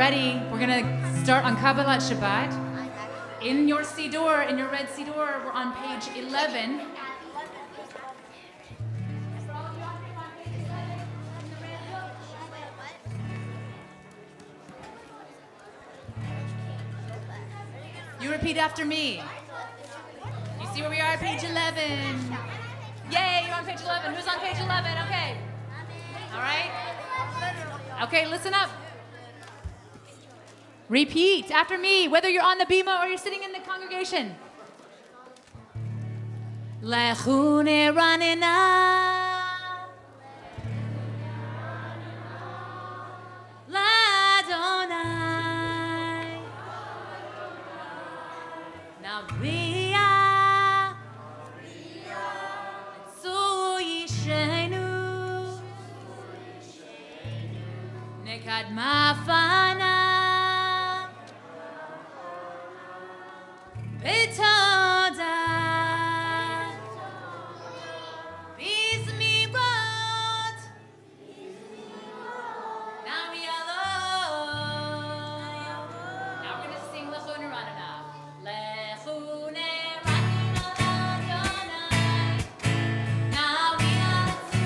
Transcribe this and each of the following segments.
ready. We're going to start on Kabbalat Shabbat. In your Siddur, in your red Siddur, we're on page 11. You repeat after me. You see where we are at page 11. Yay, you're on page 11. Who's on page 11? Okay. All right. Okay, listen up. Repeat after me, whether you're on the bima or you're sitting in the congregation. Lechune ranena. Ladonai. Navia. Tsuishenu. Nekad mafana. Betoda. Bizmirot. Now we alone. Now we're going to sing Lechune Ranena. Lechune Ranena Ladonai. Now we are to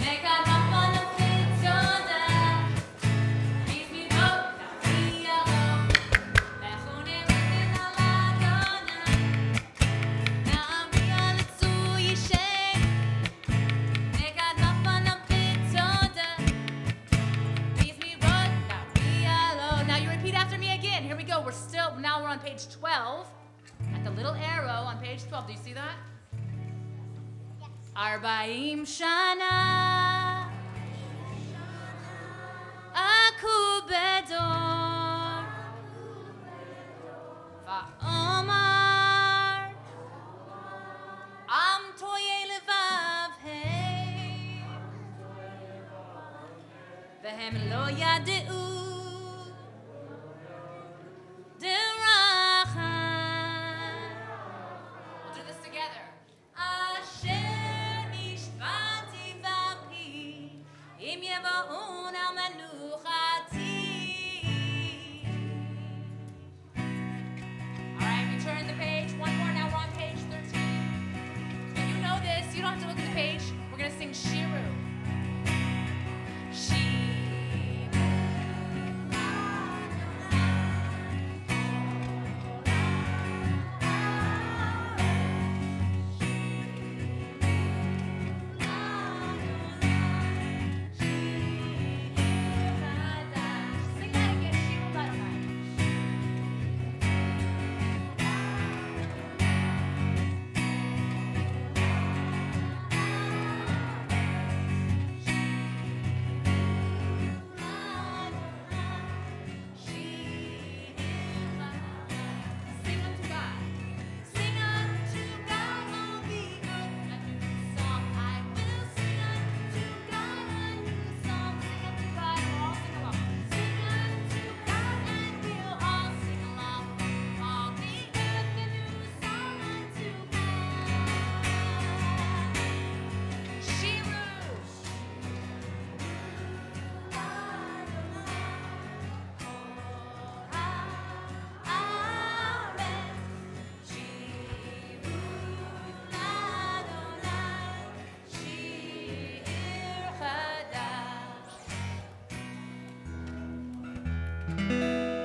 Nekad mafana betoda. Bizmirot. Now we alone. Now we're on page 12, at the little arrow on page 12. Do you see that? Yes. Arbaim Shana Aku Bedor Va'omar Am Toye Levav Hey Vehem Lo Yadeu You don't have to look at the page. We're going to sing Shiru.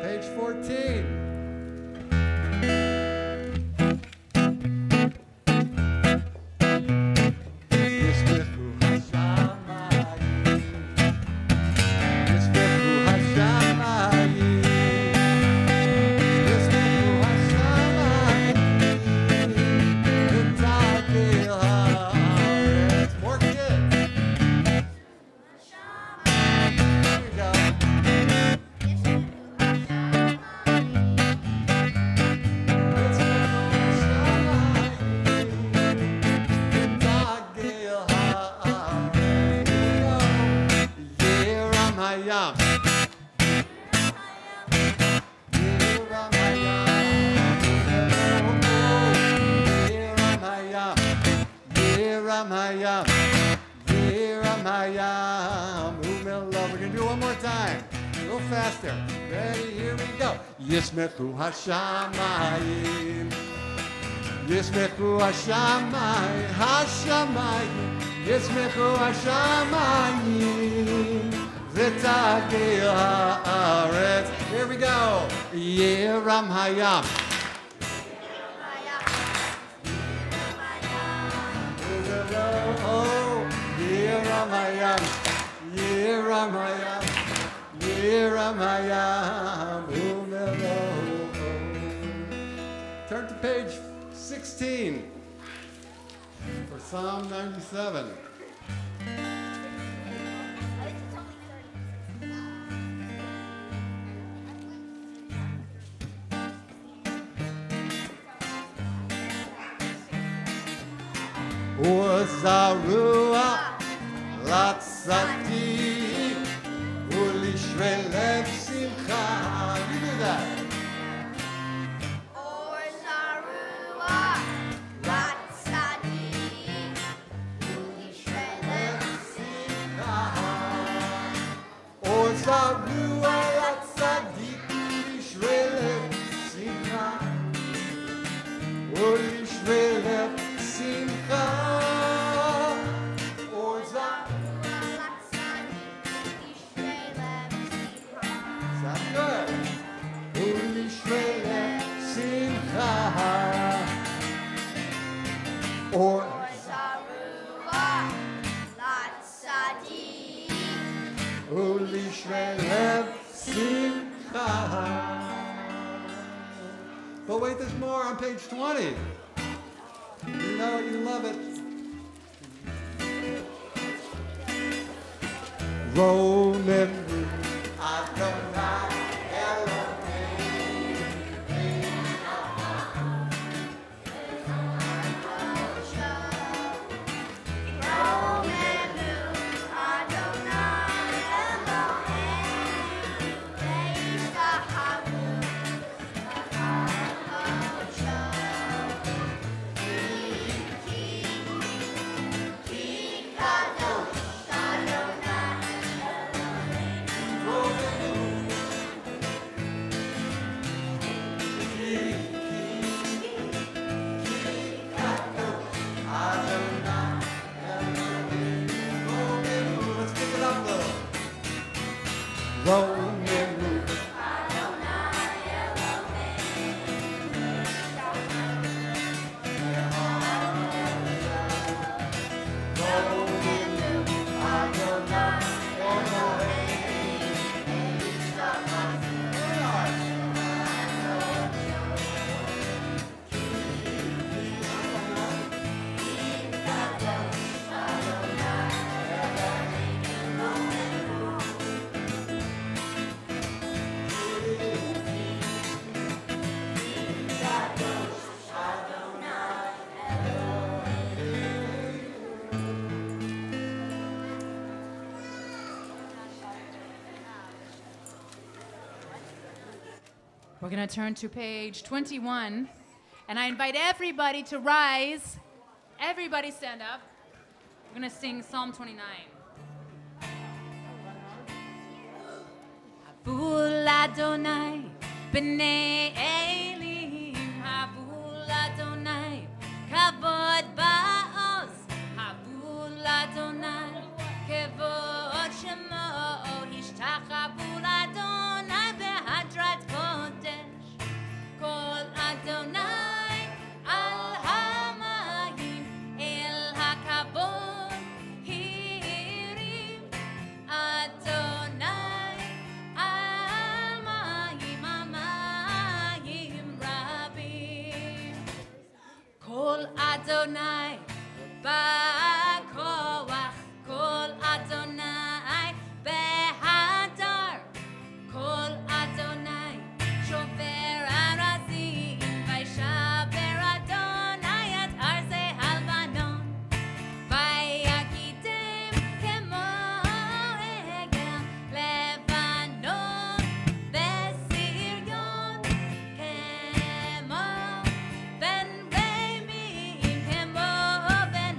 Page 14. We're gonna do it one more time. faster. Ready? Here we go. Yismechu hashamayim. Yismechu hashamayim. Hashamayim. Yismechu hashamayim. V'tagil haaretz. Here we go. Yeram hayam. Oh, Yeram hayam. Yeram hayam. Yeram hayam. Turn to page 16 for Psalm 97. Uzarua latzati ulishvelev simcha. You do that. Zarua latzadik ulishvelev simcha. Ulishvelev simcha. Sounds good. Ulishvelev simcha. Or Ulishvelev simcha. But wait, there's more on page 20. You know you love it. Roman Adonai Elohim. Let's pick it up though. Roman We're going to turn to page 21, and I invite everybody to rise. Everybody stand up. We're going to sing Psalm 29. Havul Adonai b'nei Elim, Havul Adonai kavod ba'oz, Havul Adonai kavod shemo, Hishtachavul Adonai behadrat kodesh, Kol Adonai al hamayim el hakavod hirim, Adonai al mayim amayim rabim, Kol Adonai ba'koach, Kol Adonai behadar, Kol Adonai shover arazim, Vaishaber Adonai et arzei halvanon, Vayakidem kemo egel Lebanon, Vesiryon kemo ben Reimim, kemo ben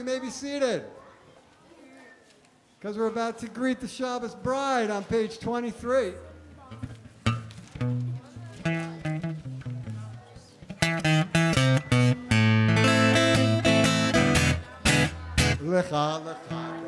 may be seated. Because we're about to greet the Shabbos bride on page 23. Lecha, lecha.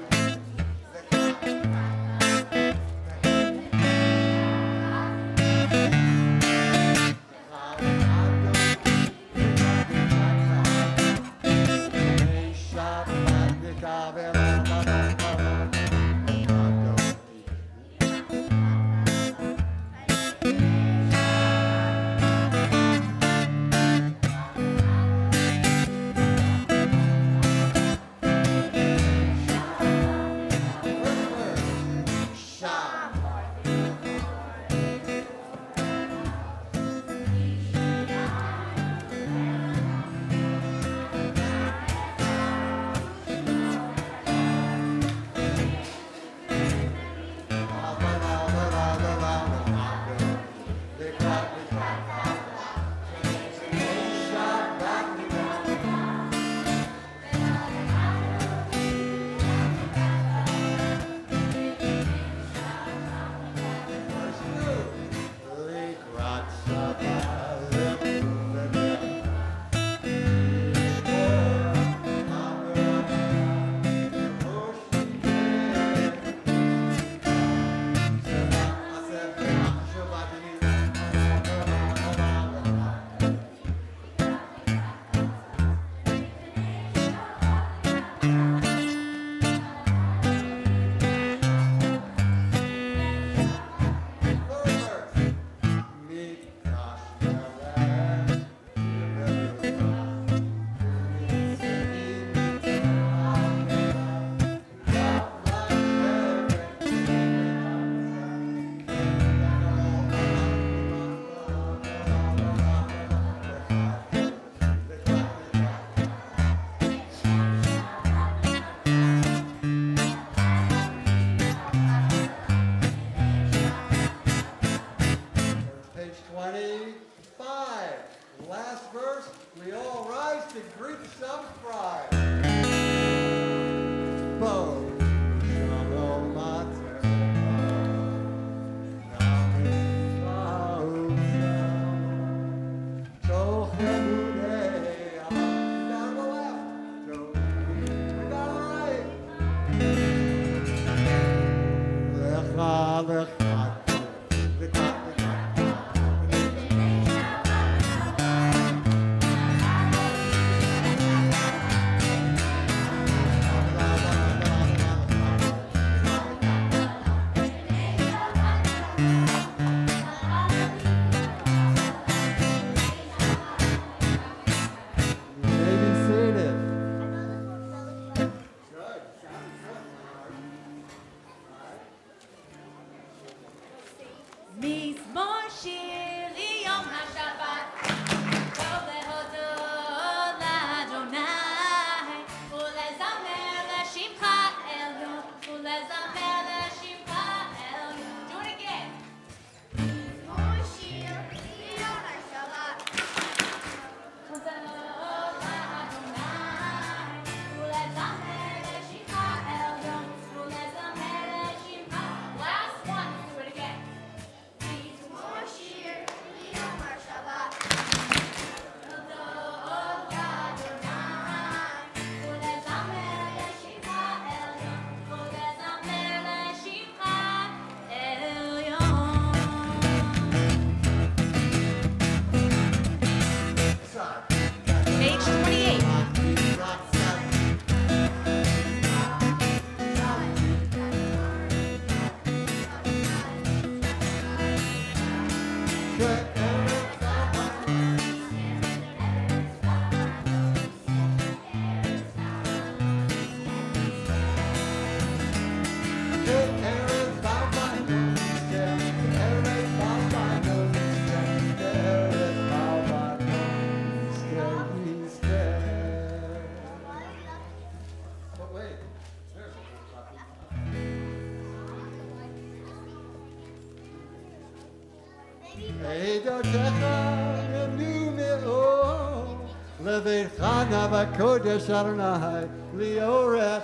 Levichana v'kodesh Adonai liorech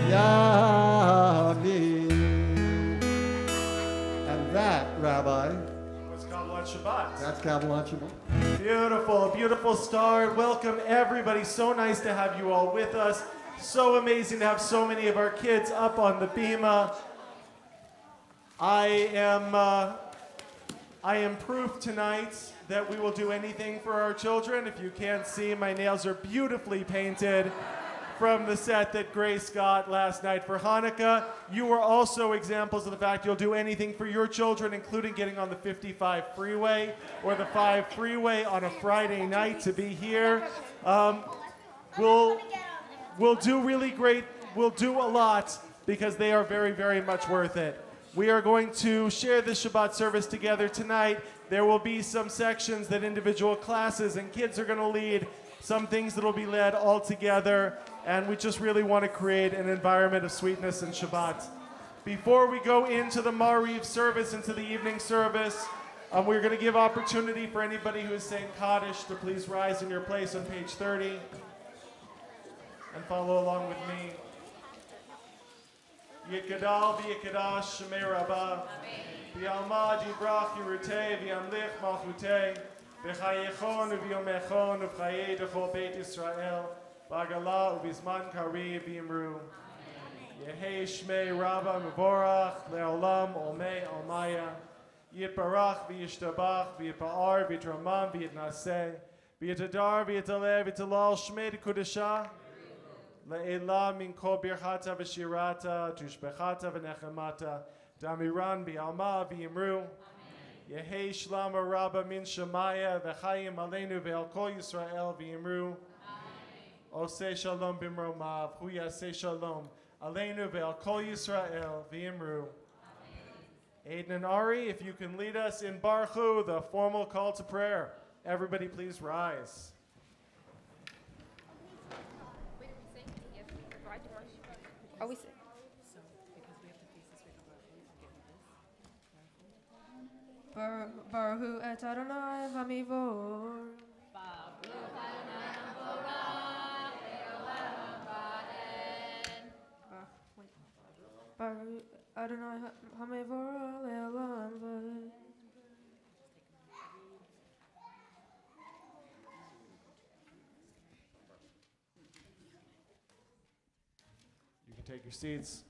yamim. And that, Rabbi, was Kabbalat Shabbat. that's Kabbalat Shabbat. Beautiful, beautiful start. Welcome everybody. So nice to have you all with us. So amazing to have so many of our kids up on the bima. I am proof tonight that we will do anything for our children. If you can't see, my nails are beautifully painted from the set that Grace got last night for Hanukkah. You are also examples of the fact you'll do anything for your children, including getting on the 55 freeway or the 5 freeway on a Friday night to be here. We'll do really great. We'll do a lot because they are very, very much worth it. We are going to share this Shabbat service together tonight. There will be some sections that individual classes and kids are going to lead, some things that will be led all together, and we just really want to create an environment of sweetness and Shabbat. Before we go into the Mariv service, into the evening service, we're going to give opportunity for anybody who is saying Kaddish to please rise in your place on page 30 and follow along with me. Yikadal v'yikadash shemei rabbah, v'yalmad yivrach yirutei v'yamlich malchutei, v'chayechon v'yomechon v'chayei d'chol Beit Yisrael, v'agala u'bizman kari v'yimru. Yehei shmei rabbah mevorach le'olam olmei almaya, yitbarach v'yishtabach v'yipa'ar v'yitramam v'yitnaseh, v'yitadar v'yitaleh v'yitalal shmei d'kudashah, Le'ela min kol birchata v'shirata, tushbechata v'nechemata, damiran bi'alma v'yimru, Yehei shlama rabba min shemaya, v'chayim aleinu ve'al kol Yisrael v'yimru, Oseh shalom b'mromav, hu yaseh shalom, aleinu ve'al kol Yisrael v'yimru. Aiden and Ari, if you can lead us in Baruch, the formal call to prayer. Everybody please rise. Are we? Baruch et Adonai v'mivor. Baruch Adonai v'mivor le'olam v'ed. You can take your seats.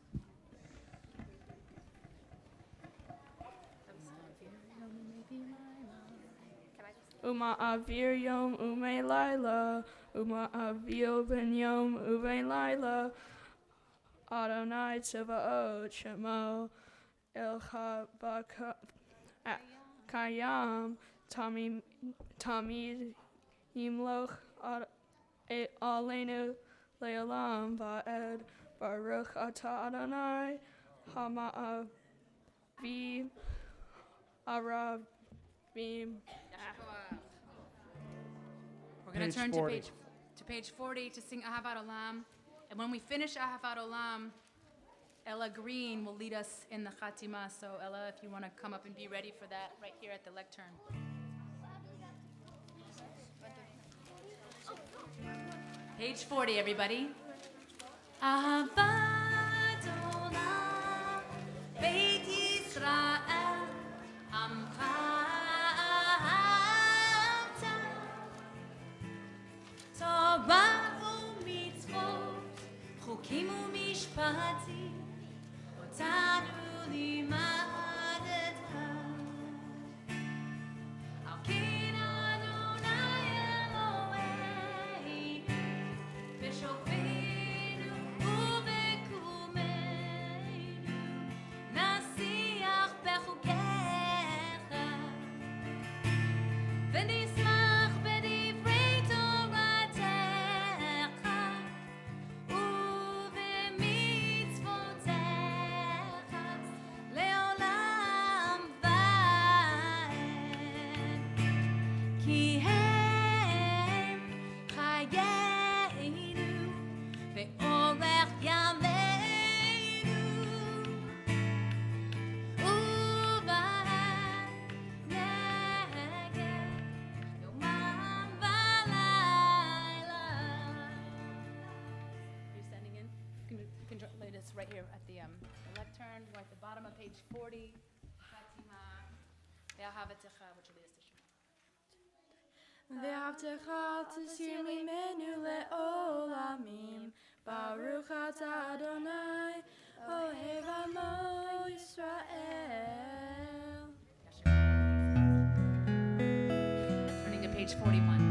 Uma avir yom ume laila, uma avil ben yom uve laila, Adonai tzavaot shemo, el kayam, tamid yimloch aleinu le'olam va'ed, Baruch atah Adonai, hama'avim, aravim. We're going Page to turn 40. to page 40 to sing Ahavat Olam. And when we finish Ahavat Olam, Ella Green will lead us in the Chatima. So Ella, if you want to come up and be ready for that right here at the lectern. Page 40, everybody. Ahavat Olam, Beit Yisrael, Amcha Ahavta, Torah u'mitzvot, Chukim u'mishpatim, Otanu limadeta. Al ken Adonai Eloheinu, B'shofenu u'b'kumeinu, Nasiach b'chukecha, V'nismach b'divrei Toratecha, u'b'mitzvotecha, le'olam va'ed. Ki hem chayeinu, ve'orech yameinu, uva'ad neged yomam v'layla. it's right here at the left turn. We're at the bottom of page 40. Fatima, Ve'ahavetecha, which will lead us to Shema. Ve'avtecha t'sir mimenu le'olamim. Baruch atah Adonai, ohev amo Yisrael. Turning to page 41.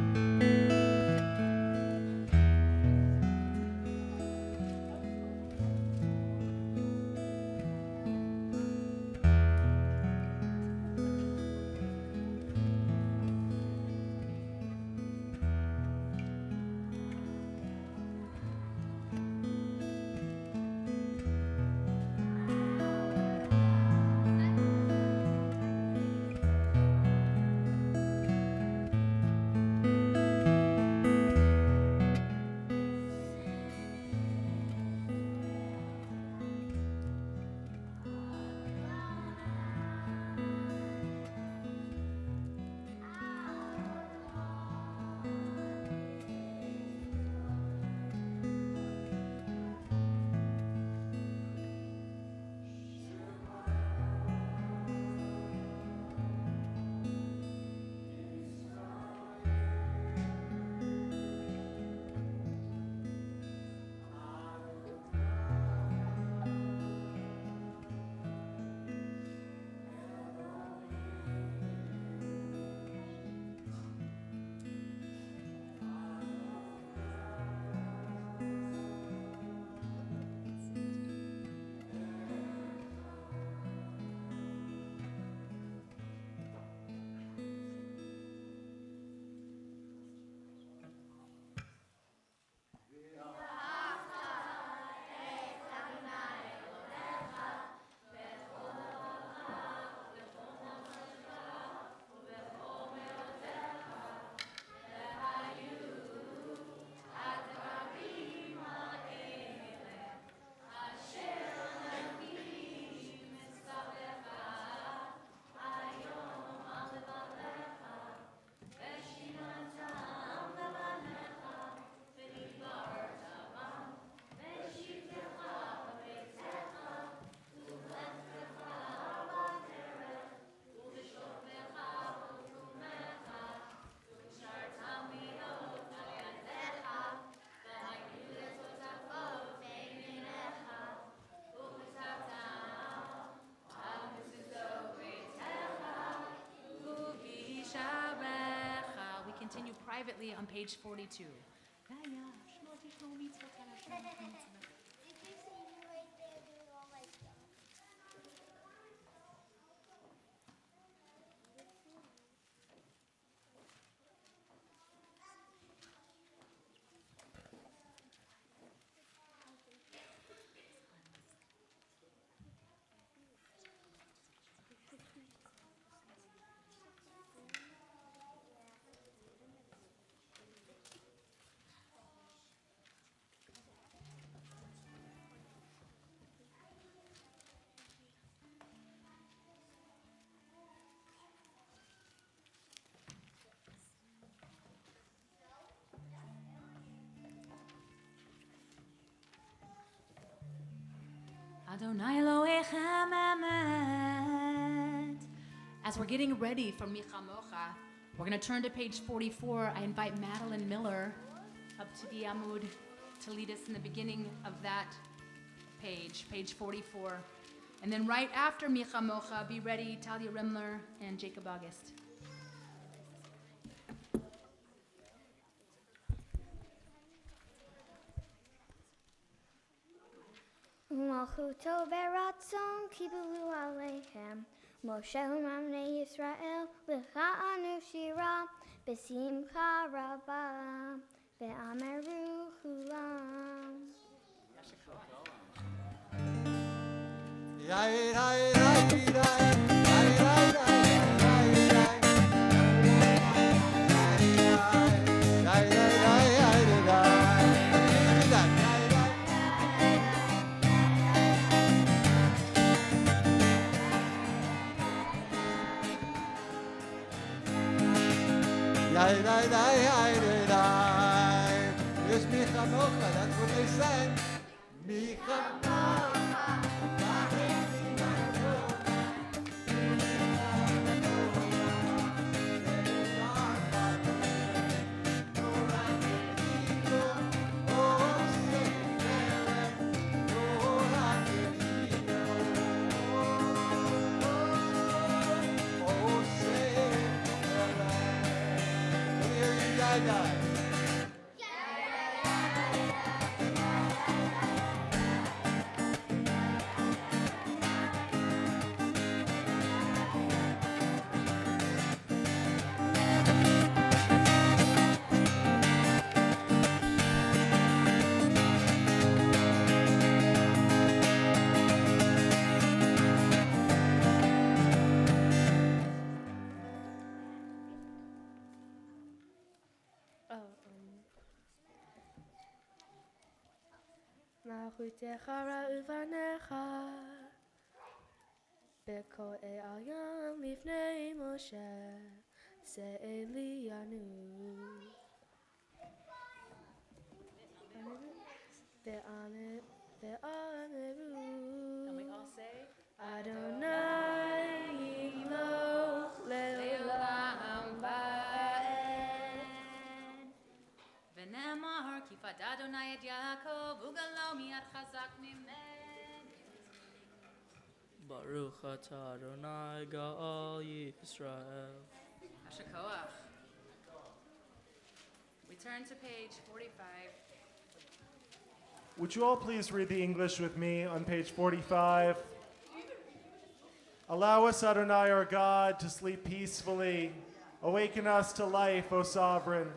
Continue privately on page 42. Adonai Elohechem Emet. As we're getting ready for Michamocha, we're going to turn to page 44. I invite Madeline Miller up to the Amud to lead us in the beginning of that page, page 44. And then right after Michamocha, be ready, Talia Rimler and Jacob August. Malchuto beratzon kibbulu aleichem Moshe u'mamnei Yisrael l'cha'anu shira b'simcha rabba ve'ameru chulam. It's Michamocha, that's what they sang. Michamocha. Yadai. Nachutecha ra'uvanecha Beko ayam lifnei Moshe Se'elianu Ve'ameru And we all say, Adonai Yimloch le'olam va'ed V'nemar ki fad Adonai et Yaakov ugalo mi'ad chazak mimen. Baruch atah Adonai Ga'al Yisrael. Hashakoach. We turn to page 45. Would you all please read the English with me on page 45? Allow us, Adonai, our God, to sleep peacefully. Awaken us to life, O Sovereign.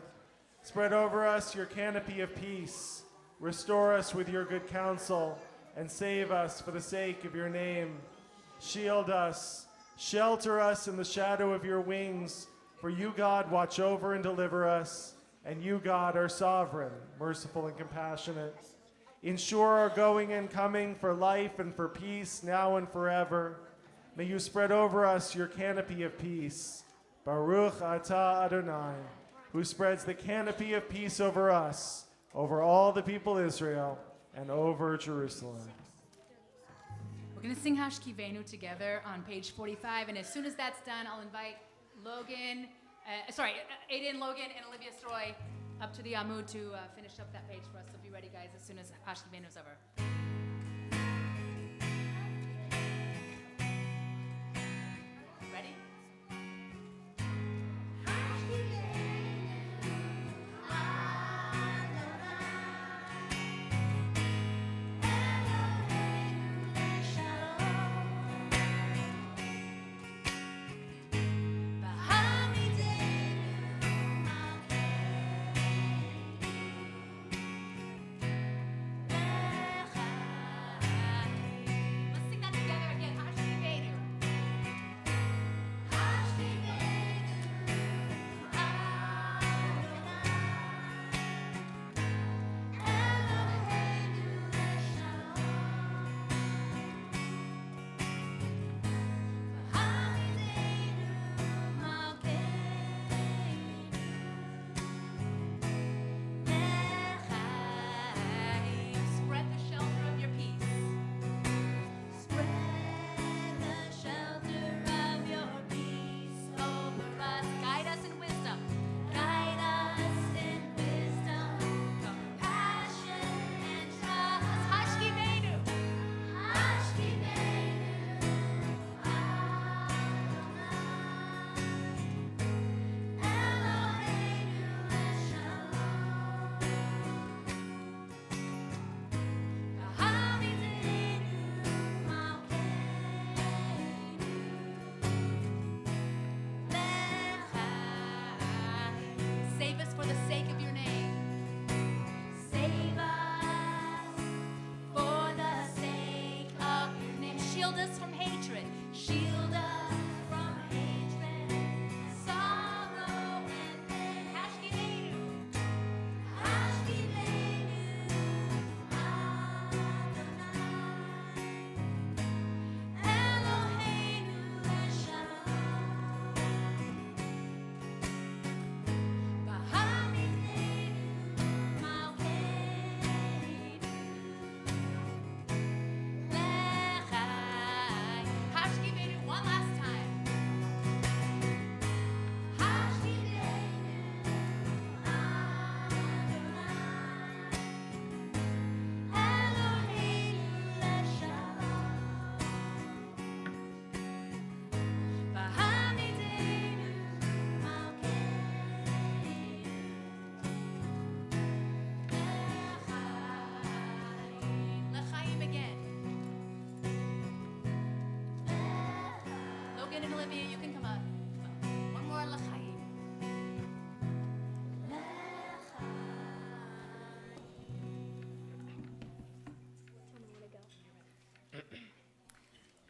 Spread over us your canopy of peace. Restore us with your good counsel, and save us for the sake of your name. Shield us, shelter us in the shadow of your wings, for you, God, watch over and deliver us, and you, God, are sovereign, merciful and compassionate. Ensure our going and coming for life and for peace now and forever. May you spread over us your canopy of peace. Baruch atah Adonai, who spreads the canopy of peace over us, over all the people of Israel, and over Jerusalem. We're going to sing Hashkivenu together on page 45, and as soon as that's done, I'll invite Aiden, Logan, and Olivia Stroy up to the Amud to finish up that page for us. So be ready, guys, as soon as Hashkivenu is over. Ready? Lecha Olivia, you can come up. One more l'chaim.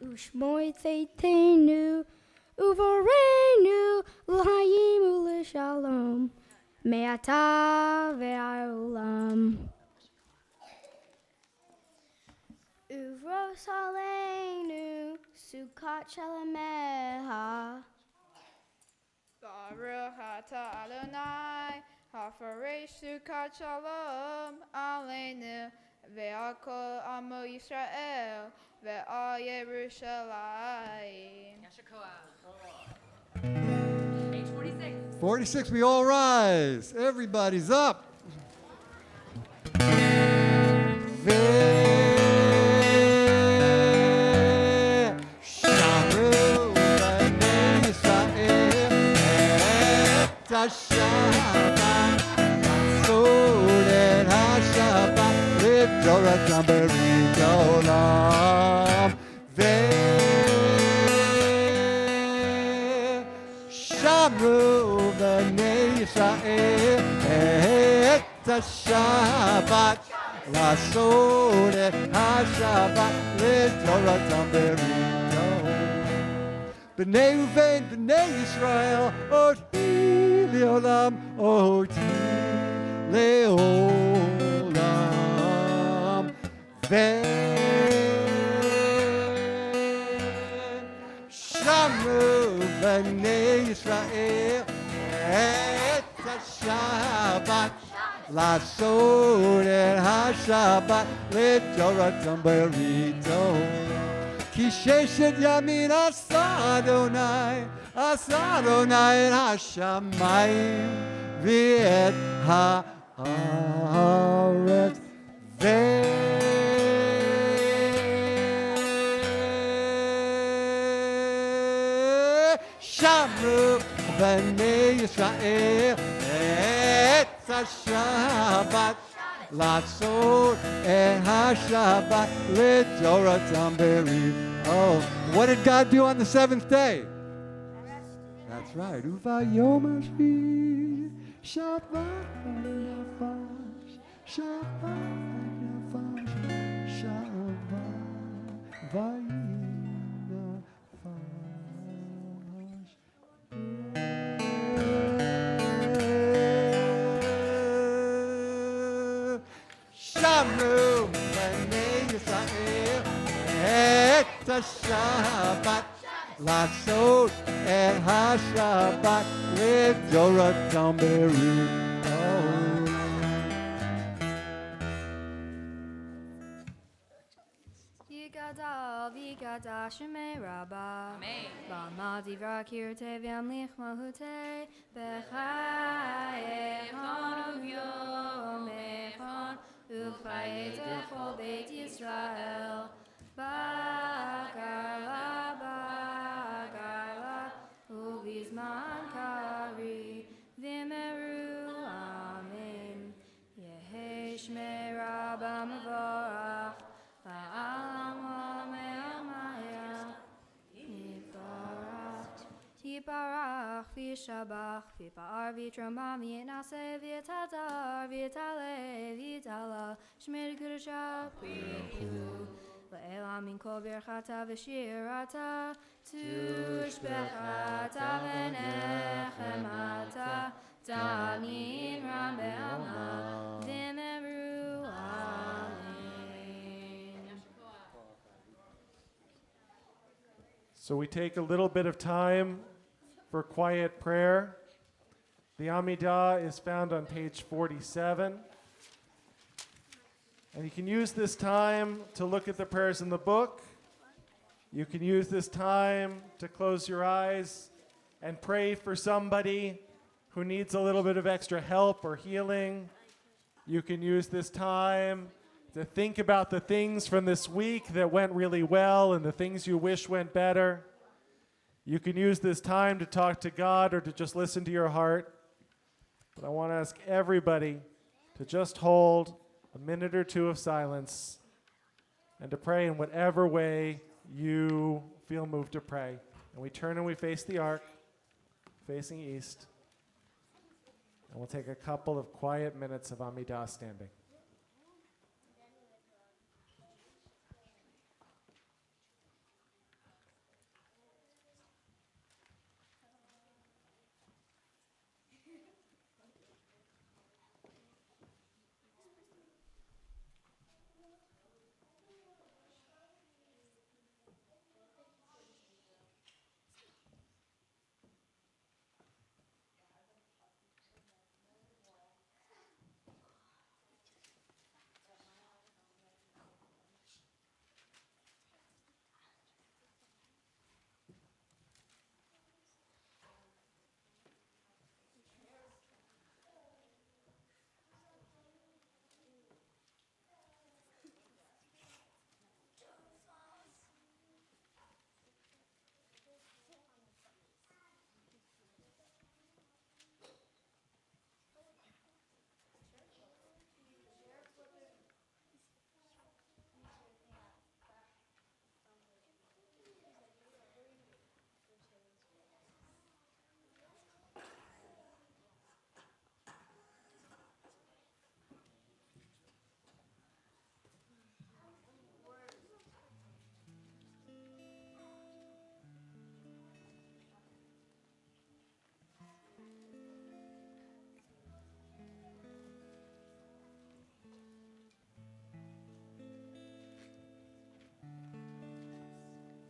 Ushmoy Tzeitenu, Uvorenu, L'Haim U'Lishalom, Me'ata ve'Olam. Uvros Aleinu, Sukkot Shalameha. Baruch atah Adonai, hafaresh sukkot shalom aleinu, ve'al kol amo Yisrael, ve'al Yerushalayim. Page 46. 46, we all rise. Everybody's up. Shabbat, Soden HaShabbat, L'Torah Berit Olam, Shamru B'nei Yisrael et HaShabbat, לעשות את השבת לתורתם בריתו. בני ובן בני ישראל, אותי לעולם, אותי לעולם. ושמרו בני ישראל את השבת, לעשות את השבת לתורתם בריתו. כי ששת ימים עשה אדוני את השמיים ואת הארץ. ושמרו בני ישראל את השבת, לעשות את השבת לתורתם בריתו. What did God do on the seventh day? That's right. Uvayom Ashvi Shabbat Nafash Shabbat Nafash Shabbat Vayinafash. Shamru b'nei Yisrael et השבת, לעשות את השבת לתורתם בריתו. Yigadal v'yigadal shemei rabba. Amen. B'amal divra kirtei v'yamlich mahutei. B'chayechon u'yomechon u'chayei techol beit Yisrael. Ba'garla, ba'garla, u'bizman kari, v'meru amen. Yehei shmei rabba mevorach, ba'alam ha'me'amaya, yiparach, v'yishabach, v'yipar, v'yitromam, v'yinase, v'yitadar, v'yitale, v'yitala, shmei kudusha, v'yichu. Le'elam min kol birchata v'shirata, tushbechata v'nechemata, tanin ram be'alma, v'meru amen. So we take a little bit of time for quiet prayer. The Amidah is found on page 47. And you can use this time to look at the prayers in the book. You can use this time to close your eyes and pray for somebody who needs a little bit of extra help or healing. You can use this time to think about the things from this week that went really well and the things you wish went better. You can use this time to talk to God or to just listen to your heart. But I want to ask everybody to just hold a minute or two of silence and to pray in whatever way you feel moved to pray. And we turn and we face the ark, facing east. And we'll take a couple of quiet minutes of Amidah standing.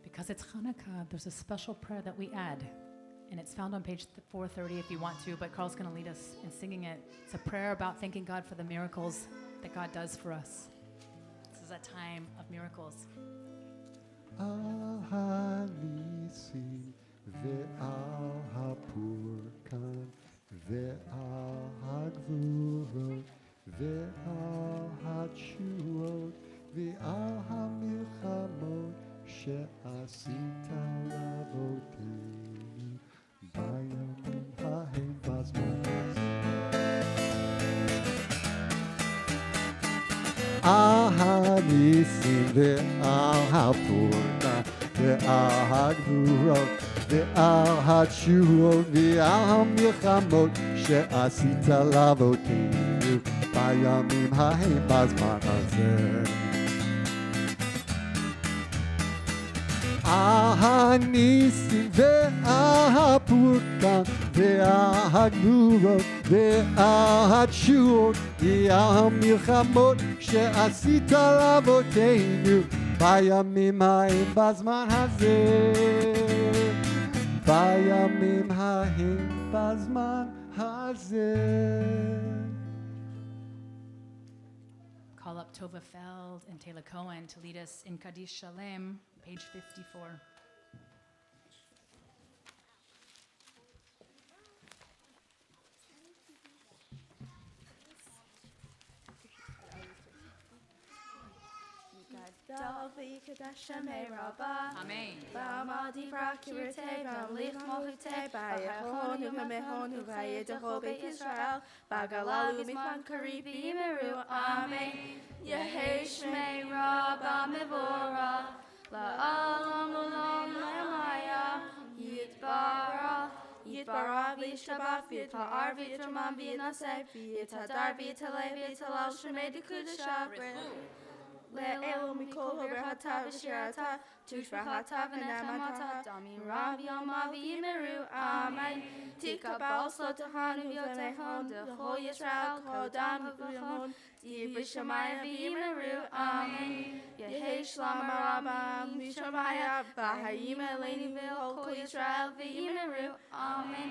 Because it's Hanukkah, there's a special prayer that we add. And it's found on page 430 if you want to, but Carl's going to lead us in singing it. It's a prayer about thanking God for the miracles that God does for us. This is a time of miracles. Al hanisim ve'al hapurkan ve'al hagvurot ve'al hatshuot ve'al hamilchamot she'asita lavotenu bayamim hahem bazman Al hanisim ve'al hapurkan ve'al hagvurot ve'al hatshuot ve'al hamilchamot she'asita lavotenu bayamim hahem bazman hazeh Al hanisim ve'al hapurkan ve'al hagvurot ve'al hatshuot ve'al hamilchamot she'asita lavotenu bayamim ha'em bazman hazeh bayamim ha'em bazman hazeh Call up Tova Feld and Taylor Cohen to lead us in Kaddish Shalem, page 54. Amen. Ba'amadi brakirte, ba'amlich mohute, ba'yechonu v'mehonu v'yedecho beit Yisrael, ba'galalu mitman kari v'imeru, Amen. Yehi shmei rabba mevora, la'alam ulam la'maya, yitbarach, yitbarach v'yishtabach, v'yitpa'ar v'yitraman v'yinaseh, v'yitadar v'yitaleh v'yitalal shemei dekudashah, Le'elu mikol hober hatav v'shirata, tushbach hatav v'namata, damim rav yama v'yimeru, Amen. Tikabal slotahanu v'yotehon, d'chol Yisrael kodam v'yamon, div v'shamaya v'yimeru, Amen. Yehei shlam arabam v'shamaya, v'hayim eleni v'chol kol Yisrael v'yimeru, Amen.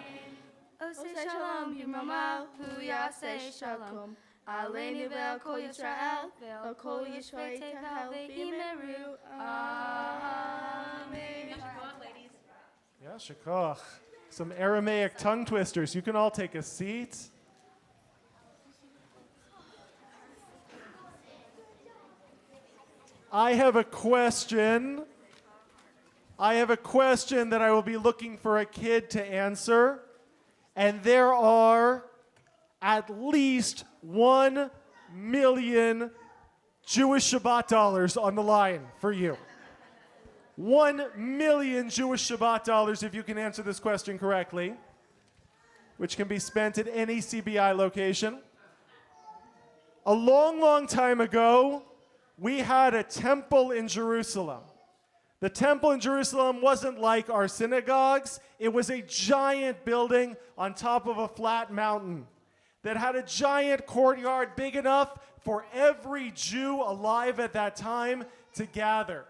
Osei shalom b'mama, hu yasei shalom. Aleinu ve'al kol Yisrael, ve'al kol Yisrael tehel v'imeru. Amen. Yeah, shakoch. Some Aramaic tongue twisters. You can all take a seat. I have a question. That I will be looking for a kid to answer. And there are at least 1 million Jewish Shabbat dollars on the line for you. 1 million Jewish Shabbat dollars if you can answer this question correctly, which can be spent at any CBI location. A long, long time ago, we had a temple in Jerusalem. The temple in Jerusalem wasn't like our synagogues. It was a giant building on top of a flat mountain that had a giant courtyard big enough for every Jew alive at that time to gather.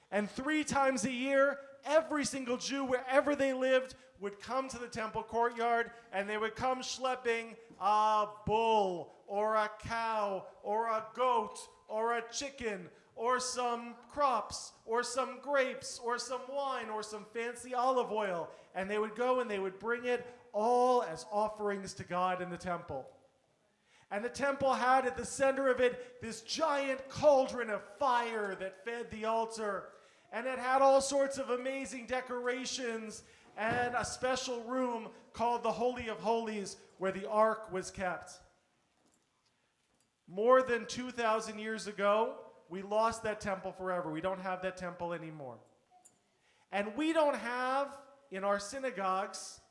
And 3 times a year, every single Jew, wherever they lived, would come to the temple courtyard, and they would come schlepping a bull or a cow or a goat or a chicken or some crops or some grapes or some wine or some fancy olive oil. And they would go and they would bring it all as offerings to God in the temple. And the temple had at the center of it this giant cauldron of fire that fed the altar. And it had all sorts of amazing decorations and a special room called the Holy of Holies where the Ark was kept. More than 2,000 years ago, we lost that temple forever. We don't have that temple anymore. And we don't have in our synagogues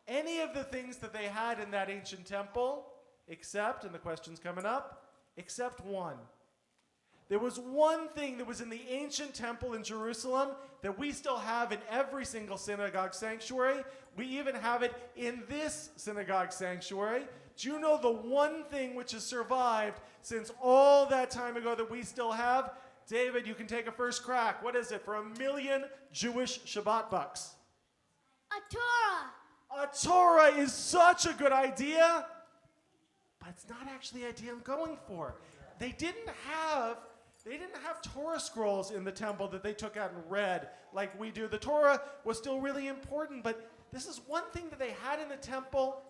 any of the things that they had in that ancient temple, except, and the question's coming up, except one. There was one thing that was in the ancient temple in Jerusalem that we still have in every single synagogue sanctuary. We even have it in this synagogue sanctuary. Do you know the one thing which has survived since all that time ago that we still have? David, you can take a first crack. What is it for 1 million Jewish Shabbat bucks? A Torah. A Torah is such a good idea, but it's not actually the idea I'm going for. They didn't have Torah scrolls in the temple that they took out and read like we do. The Torah was still really important, but this is one thing that they had in the temple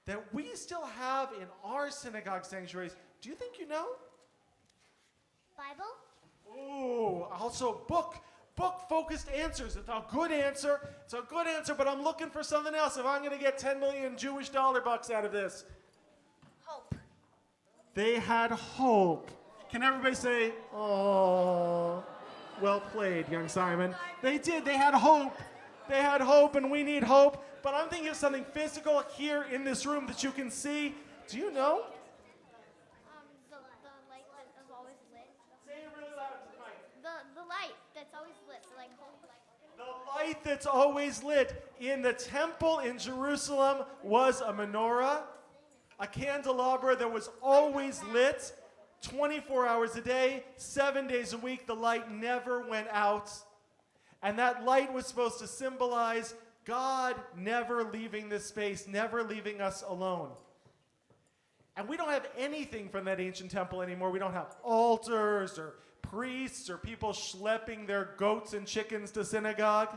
that we still have in our synagogue sanctuaries. Do you think you know? Bible? Ooh, also book-focused answers. It's a good answer. It's a good answer, but I'm looking for something else if I'm going to get 10 million Jewish dollar bucks out of this. Hope. They had hope. Can everybody say, oh, well played, young Simon. They did. They had hope. They had hope, and we need hope. But I'm thinking of something physical here in this room that you can see. Do you know? The light that is always lit. Say it really loud to the mic. The light that's always lit. Like hope. The light that's always lit in the temple in Jerusalem was a menorah, a candelabra that was always lit 24 hours a day, 7 days a week. The light never went out. And that light was supposed to symbolize God never leaving this space, never leaving us alone. And we don't have anything from that ancient temple anymore. We don't have altars or priests or people schlepping their goats and chickens to synagogue.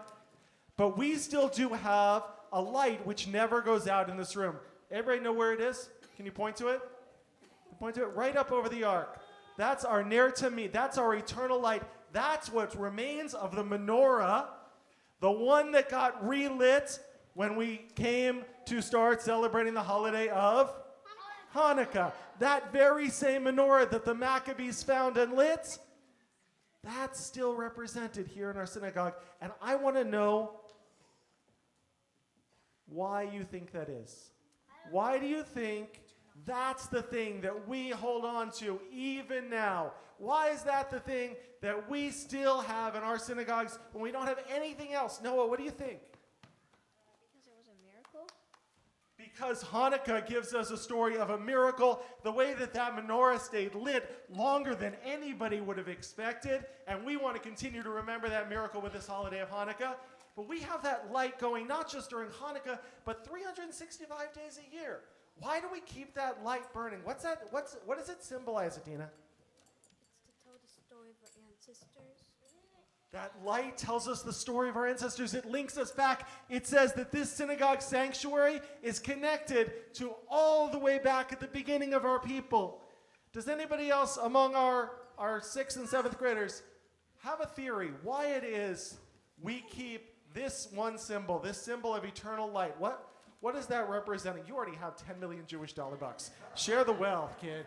But we still do have a light which never goes out in this room. Everybody know where it is? Can you point to it? Point to it right up over the ark. That's our ner tamid. That's our eternal light. That's what remains of the menorah, the one that got relit when we came to start celebrating the holiday of Hanukkah. That very same menorah that the Maccabees found and lit, that's still represented here in our synagogue. And I want to know why you think that is. Why do you think that's the thing that we hold on to even now? Why is that the thing that we still have in our synagogues when we don't have anything else? Noah, what do you think? Because it was a miracle. Because Hanukkah gives us a story of a miracle, the way that that menorah stayed lit longer than anybody would have expected, and we want to continue to remember that miracle with this holiday of Hanukkah. But we have that light going not just during Hanukkah, but 365 days a year. Why do we keep that light burning? What does it symbolize, Adina? It's to tell the story of our ancestors. That light tells us the story of our ancestors. It links us back. It says that this synagogue sanctuary is connected to all the way back at the beginning of our people. Does anybody else among our 6th and 7th graders have a theory why it is we keep this one symbol, this symbol of eternal light? What is that representing? You already have 10 million Jewish dollar bucks. Share the wealth, kid.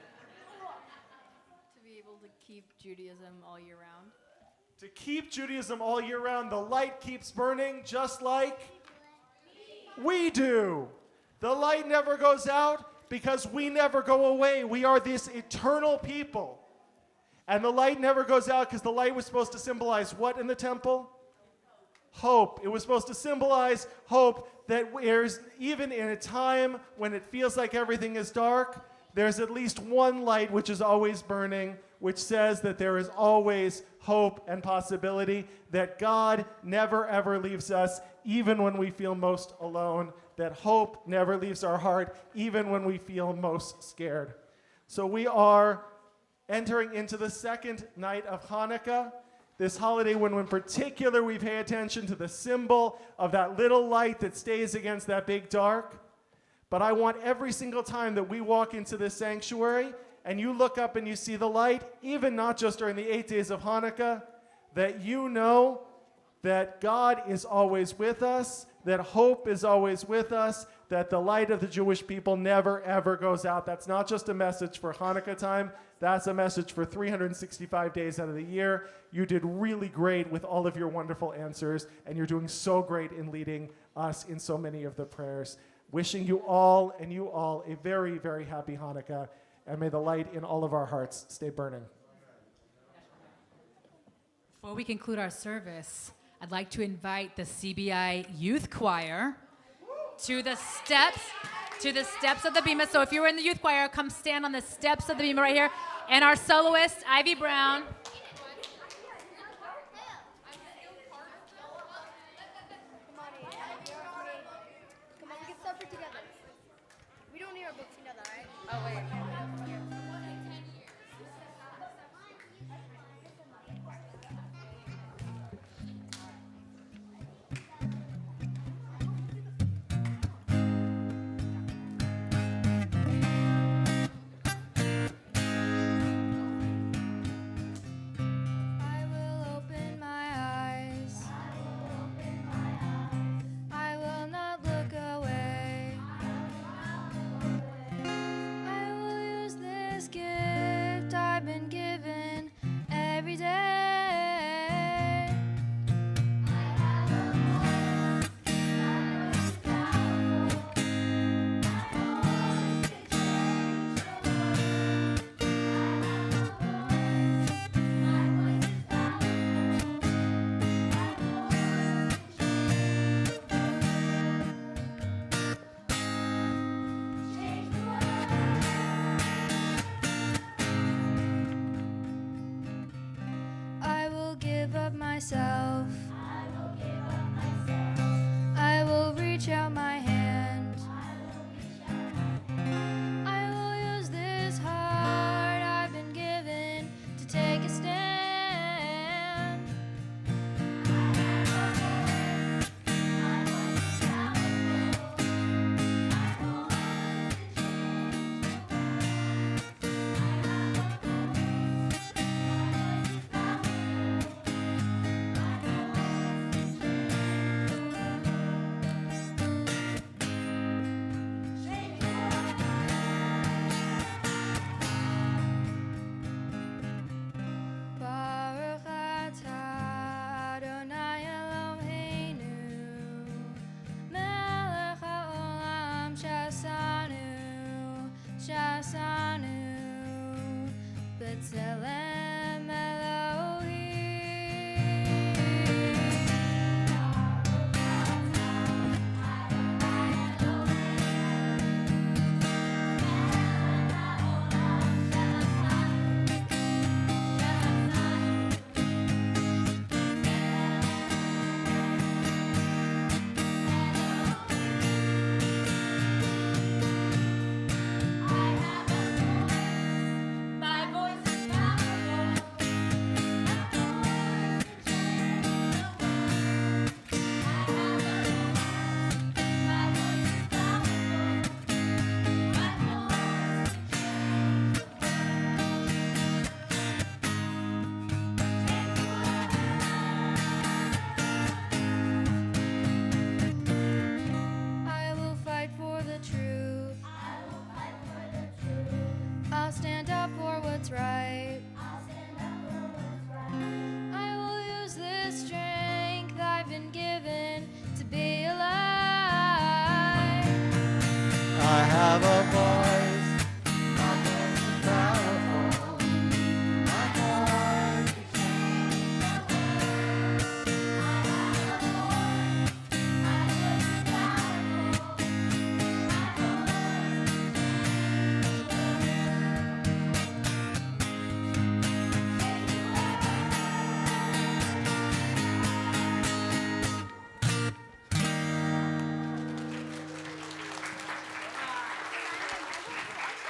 To be able to keep Judaism all year round. to keep Judaism all year round. The light keeps burning just like we do. The light never goes out because we never go away. We are this eternal people. And the light never goes out because the light was supposed to symbolize what in the temple? Hope. It was supposed to symbolize hope, that there's, even in a time when it feels like everything is dark, there's at least one light which is always burning, which says that there is always hope and possibility, that God never ever leaves us, even when we feel most alone, that hope never leaves our heart, even when we feel most scared. So we are entering into the second night of Hanukkah, this holiday when in particular we pay attention to the symbol of that little light that stays against that big dark. But I want every single time that we walk into this sanctuary and you look up and you see the light, even not just during the 8 days of Hanukkah, that you know that God is always with us, that hope is always with us, that the light of the Jewish people never, ever goes out. That's not just a message for Hanukkah time. That's a message for 365 days out of the year. You did really great with all of your wonderful answers, and you're doing so great in leading us in so many of the prayers. Wishing you all and you all a very, very happy Hanukkah, and may the light in all of our hearts stay burning. Before we conclude our service, I'd like to invite the CBI Youth Choir to the steps of the bima. So if you're in the youth choir, come stand on the steps of the bima right here. And our soloist, Ivy Brown. Come on, we can suffer together. We don't need our books, you know that, right? Oh, wait. I will open my eyes. I will not look away. I will use this gift I've been given every day. I will give up myself. I will reach out my hand. I will use this heart I've been given to take a stand.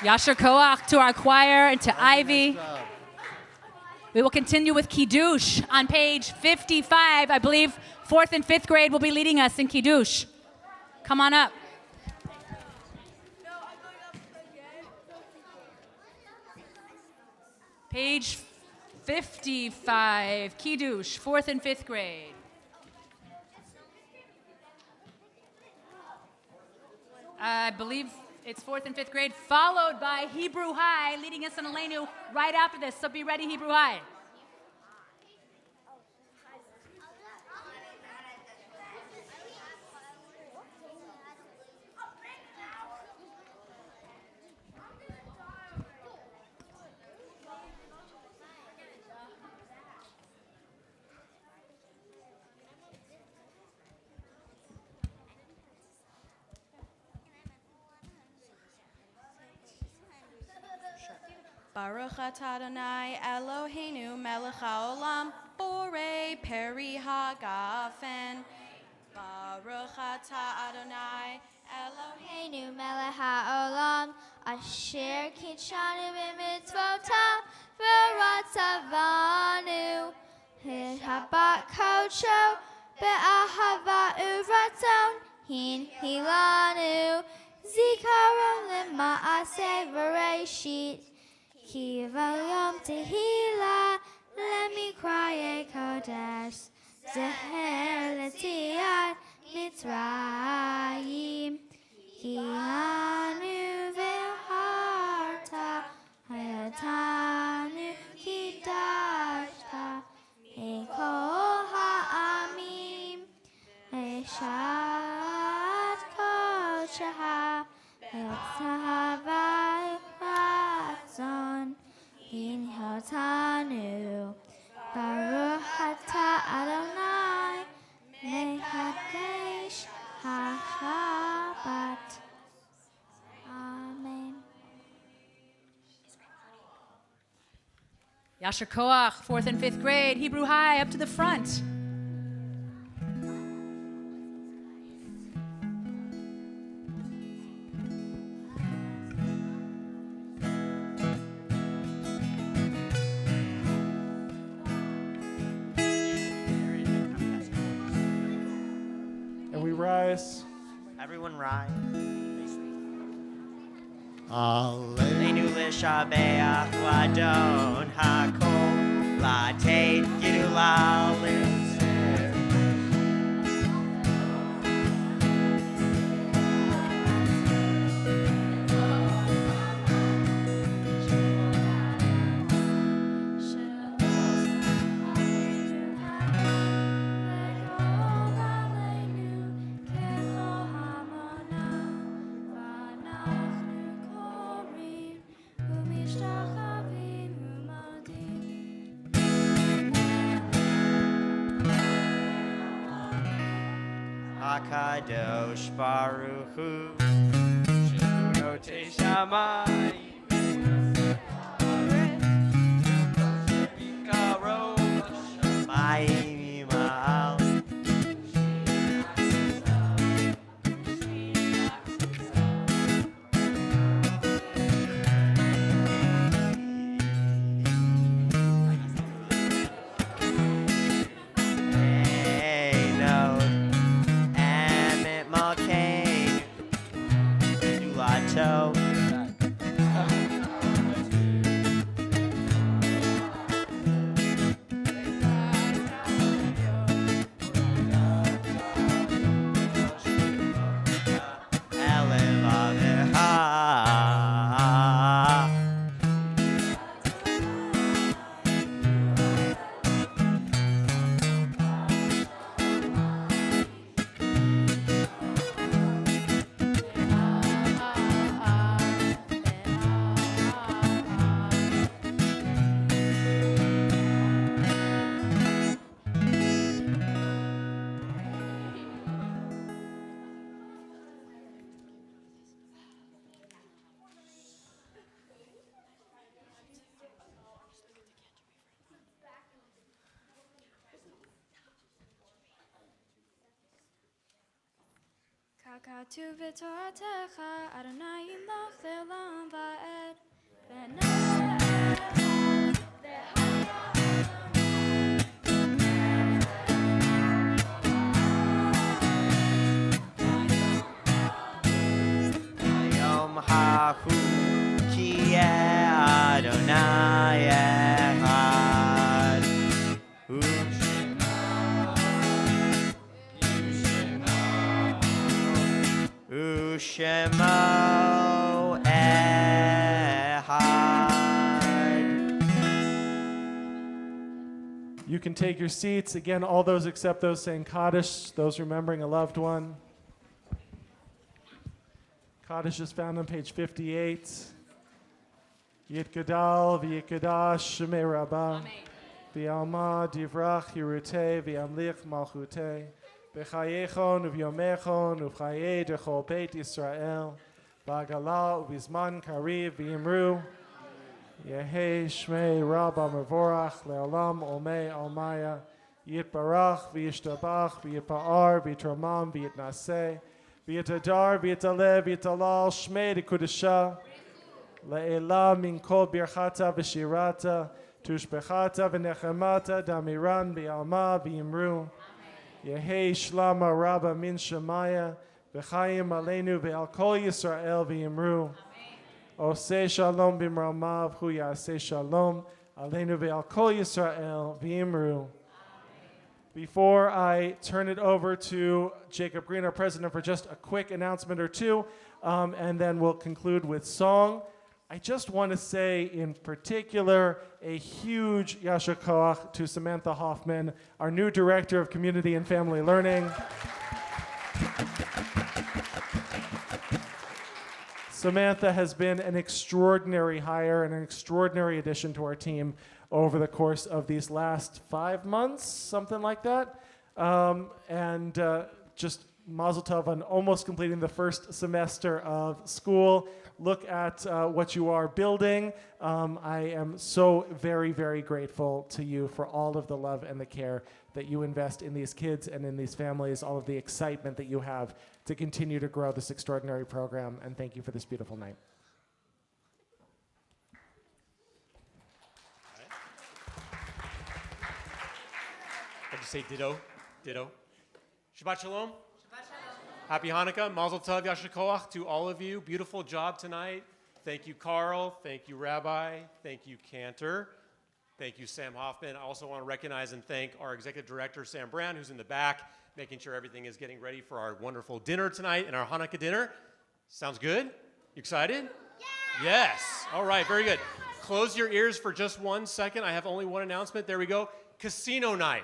Yasher Koach to our choir and to Ivy. Nice job. We will continue with Kiddush on page 55. I believe 4th and 5th grade will be leading us in Kiddush. Come on up. Page 55, Kiddush, 4th and 5th grade. I believe it's 4th and 5th grade, followed by Hebrew High, leading us in Aleinu right after this. So be ready, Hebrew High. Baruch atah Adonai Eloheinu melech haolam borei peri hagafen. Baruch atah Adonai Eloheinu Eloheinu melech haolam asher kitshanu b'mitzvotav v'ratzavanu Shabbat kodsho be'ahava uvratzon hilanu zikaron lema'aseh v'reishit Ki v'yom tehila lemikroye kodesh zeher letziat Mitzrayim Ki anu v'harta hayatanu kidashta Ekol ha'amim Eshat kodsheha Etzavai ratzon In hotanu Baruch atah Adonai Mechadesh HaShabbat. Amen. Yasher Koach, 4th and 5th grade, Hebrew High, up to the front. And we rise. Everyone rise. Alleluia. Leinu l'shabeach l'adon hakol l'ateit gidula l'imser. HaKadosh Baruch Hu Shechunotei Shamayim Mikaro Shamayim Ima'al הכתוב בתורתך, אדוני ימלוך לעולם ועד. ונער Yom hahu ki Adonai echad. Ushemo echad. You can take your seats. Again, all those except those saying Kaddish, those remembering a loved one. Kaddish is found on page 58. Yitgadal v'yikadash shemei rabbah. V'yalma divrach yirutei v'yamlich malchutei. B'chayechon u'v'yomechon u'v'chayei dechol beit Yisrael. B'agala u'v'zman kariv v'yimru. Yehei shmei rabbah mevorach le'olam olmei almaya. Yitbarach v'yishtabach v'yipa'ar v'yitramam v'yitnaseh. V'yitadar, v'yitaleh, v'yitalal, shmei dekudesha, le'elah min kol birchata v'shirata, tushbechata v'nechemata, damiran v'yalma v'yimru. Yehei shlama rabba min shemaya, v'chayim aleinu v'al kol Yisrael v'yimru. Oseh shalom b'mramav, hu yaseh shalom, aleinu v'al kol Yisrael v'yimru. Before I turn it over to Jacob Green, our president, for just a quick announcement or two, and then we'll conclude with song, I just want to say in particular a huge yasher koach to Samantha Hoffman, our new director of community and family learning. Samantha has been an extraordinary hire and an extraordinary addition to our team over the course of these last 5 months, something like that. Just mazel tov on almost completing the first semester of school. Look at what you are building. I am so very, very grateful to you for all of the love and the care that you invest in these kids and in these families, all of the excitement that you have to continue to grow this extraordinary program. And thank you for this beautiful night. I just say ditto, ditto. Shabbat shalom. Happy Hanukkah. Mazel tov yasher koach to all of you. Beautiful job tonight. Thank you, Carl. Thank you, Rabbi. Thank you, Cantor. Thank you, Sam Hoffman. I also want to recognize and thank our executive director, Sam Brown, who's in the back, making sure everything is getting ready for our wonderful dinner tonight and our Hanukkah dinner. Sounds good? You excited? Yeah! Yes. All right, very good. Close your ears for just 1 second. I have only one announcement. There we go. Casino night.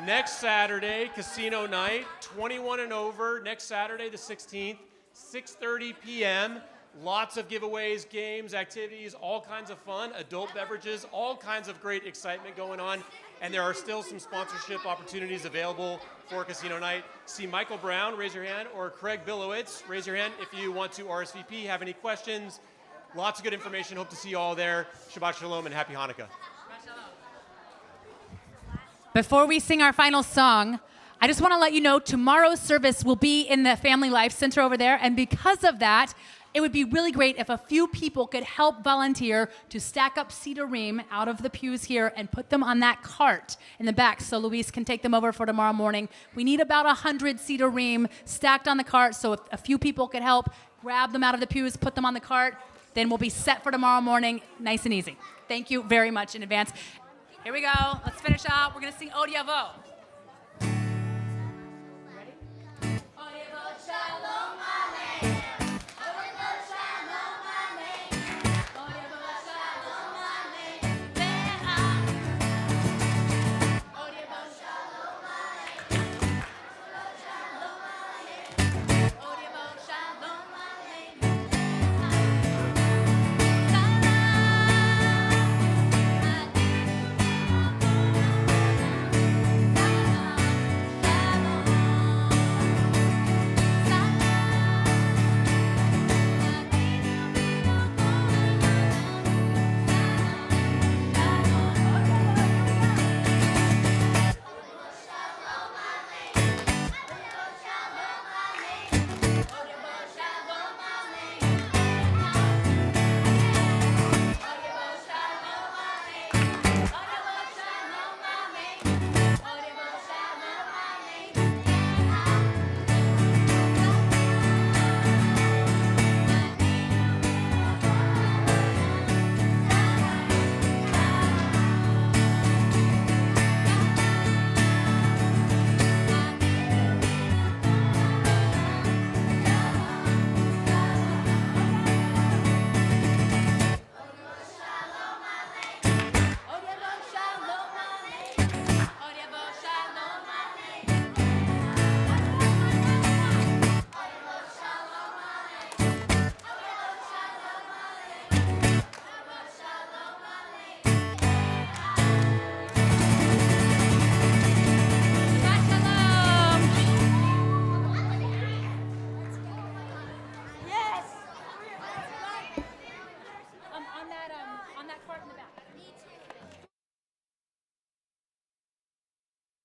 Next Saturday, casino night, 21 and over, next Saturday the 16th, 6:30 p.m. Lots of giveaways, games, activities, all kinds of fun, adult beverages, all kinds of great excitement going on. And there are still some sponsorship opportunities available for casino night. See Michael Brown, raise your hand, or Craig Billowitz, raise your hand if you want to RSVP, have any questions. Lots of good information. Hope to see you all there. Shabbat shalom and happy Hanukkah. Before we sing our final song, I just want to let you know tomorrow's service will be in the Family Life Center over there. And because of that, it would be really great if a few people could help volunteer to stack up Cedarim out of the pews here and put them on that cart in the back so Luis can take them over for tomorrow morning. We need about 100 Cedarim stacked on the cart, so if a few people could help grab them out of the pews, put them on the cart, then we'll be set for tomorrow morning, nice and easy. Thank you very much in advance. Here we go. Let's finish up. We're going to sing Od Yavo.